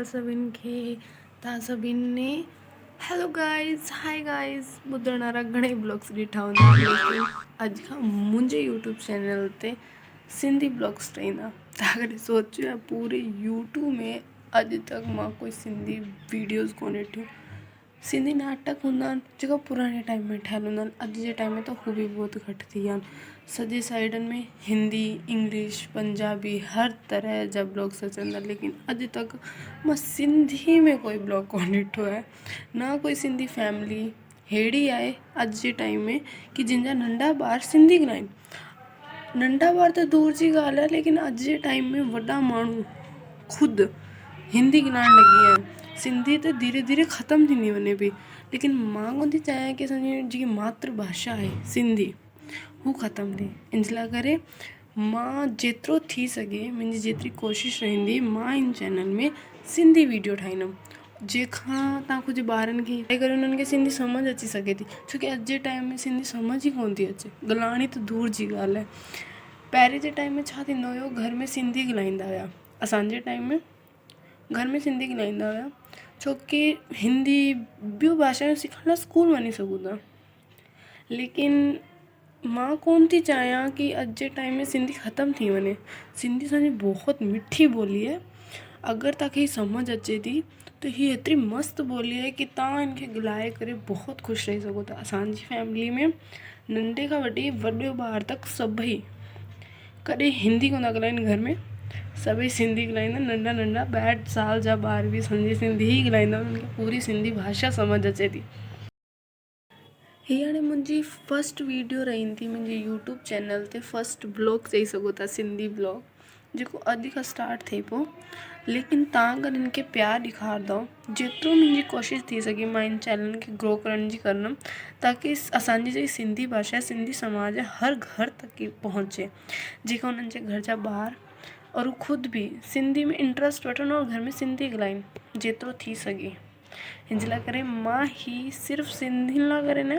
तव्हां सभिनि खे तव्हां सभिनि ने हेलो गाइस हाय गाइस ॿुधण वारा घणेई ब्लॉग्स ॾिठा हूंदा लेकिन अॼु खां मुंहिंजे यूट्यूब चैनल ते सिंधी ब्लॉग्स ठहींदा। तव्हां कॾहिं सोचियो आहे पूरे यूट्यूब में अॼु तक मां कोई सिंधी वीडियोज़ कोन ॾिठियूं। सिंधी नाटक हूंदा आहिनि जेका पुराणे टाइम में ठहियल हूंदा आहिनि, अॼु जे टाइम में त हू बि बहुत घटि थी विया आहिनि। सॼे साइडनि में हिंदी इंग्लिश पंजाबी हर तरह जा ब्लॉग्स अचनि था, लेकिन अॼु तक मां सिंधी में कोई ब्लॉग कोन ॾिठो आहे। ना कोई सिंधी फैमिली अहिड़ी आहे अॼु जे टाइम में कि जंहिंजा नंढा ॿार सिंधी ॻाल्हाइनि। नंढा ॿार त दूर जी ॻाल्हि आहे, लेकिन अॼु जे टाइम में वॾा माण्हू ख़ुदि हिंदी ॻाल्हाइणु लॻी आहिनि। सिंधी त धीरे धीरे ख़तमु थींदी वञे पई, लेकिन मां कोन थी चाहियां कि असांजी जेकी मातृभाषा आहे सिंधी हू ख़तमु थिए। इन जे लाइ करे मां जेतिरो थी सघे मुंहिंजी जेतिरी कोशिशि रहंदी मां इन चैनल में सिंधी वीडियो ठाहींदमि जंहिंखां तव्हां कुझु ॿारनि खे करे उन्हनि खे सिंधी सम्झ अची सघे थी, छोकी अॼु जे टाइम में सिंधी सम्झ ई कोन थी अचे। ॻाल्हाइणी त दूर जी ॻाल्हि आहे। पहिरें जे टाइम में छा थींदो हुयो, घर में सिंधी ॻाल्हाईंदा हुया। असांजे टाइम में घर में सिंधी ॻाल्हाईंदा हुया, छोकी हिंदी ॿियूं भाषाऊं सिखण लाइ स्कूल वञी सघूं था। लेकिन मां कोन थी चाहियां कि अॼु जे टाइम में सिंधी ख़तमु थी वञे। सिंधी असांजी बहुत मिठी ॿोली आहे। अगरि तव्हांखे ही सम्झ अचे थी त हीअ एतिरी मस्तु ॿोली आहे कि तव्हां हिनखे ॻाल्हाए करे बहुत ख़ुशि रही सघो था। असांजी फैमिली में नंढे खां वॾो ॿार तक सभई कॾहिं हिंदी कोन था ॻाल्हाइनि। घर में सभई सिंधी ॻाल्हाईंदा। नंढा नंढा 62 साल जा ॿार बि सिंधी ई ॻाल्हाईंदा। उन्हनि खे पूरी सिंधी भाषा सम्झ अचे थी। हीअ हाणे मुंहिंजी फस्ट वीडियो रहंदी मुंहिंजे यूट्यूब चैनल ते, फस्ट ब्लॉग चई सघो था, सिंधी ब्लॉग जेको अॼु खां स्टार्ट थिए पियो। लेकिन तव्हां अगरि हिनखे प्यारु ॾेखारींदव, जेतिरो मुंहिंजी कोशिशि थी सघे मां इन चैनल खे ग्रो करण जी कंदमि ताकी असांजी जेकी सिंधी भाषा आहे सिंधी समाज आहे हर घर तक पहुचे, जेका उन्हनि जे घर जा ॿार और हू ख़ुदि बि सिंधी में इंट्रस्ट वठनि और घर में सिंधी ॻाल्हाइनि जेतिरो थी सघे। हिन जे लाइ करे मां ही सिर्फ़ु सिंधियुनि लाइ करे न,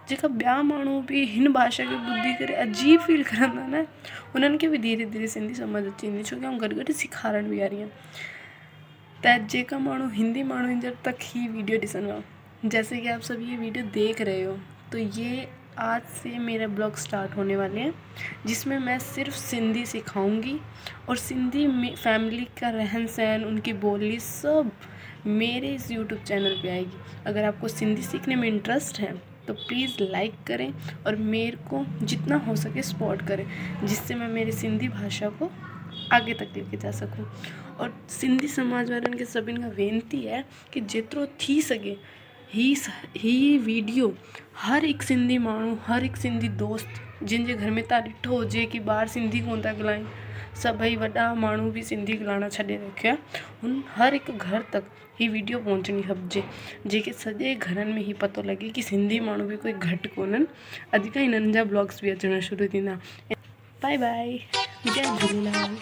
जेका ॿिया माण्हू बि हिन भाषा खे ॿुधी करे अजीब फील करंदा न, उन्हनि खे बि धीरे धीरे सिंधी सम्झ अची वेंदी, छोकी आउं गॾु गॾु सेखारण बि वारी आहियां। त जेका माण्हू हिंदी माण्हू जब तक ही वीडियो ॾिसंदा, जैसे कि आप सब ये वीडियो देख रहे हो, तो ये आज से मेरा ब्लॉग स्टार्ट होने वाले हैं जिसमें मैं सिर्फ सिंधी सिखाऊंगी और सिंधी में फैमिली का रहन सहन उनकी बोली सब मेरे इस यूट्यूब चैनल पे आएगी। अगर आपको सिंधी सीखने में इंटरेस्ट है तो प्लीज़ लाइक करें और मेरे को जितना हो सके सपोर्ट करें, जिससे मैं मेरी सिंधी भाषा को आगे तक लेके जा सकूं। और सिंधी समाज वारनि खे सभिनि खां वेनिती है कि जेतिरो थी सघे ही वीडियो हर हिकु सिंधी माण्हू, हर हिकु सिंधी दोस्त जिनजे घर में तव्हां ॾिठो हुजे कि ॿार सिंधी कोन था ॻाल्हाइनि, सभई वॾा माण्हू बि सिंधी ॻाल्हाइणु छॾे रखिया, हुन हर हिकु घर तक ही वीडियो पहुचणी खपिजे, जेके सॼे घरनि में ही पतो लॻे कि सिंधी माण्हू बि कोई घटि कोन्हनि। अॼु खां हिननि जा ब्लॉग्स बि अचणु शुरू थींदा। बाय बाय, जय झूलेलाल।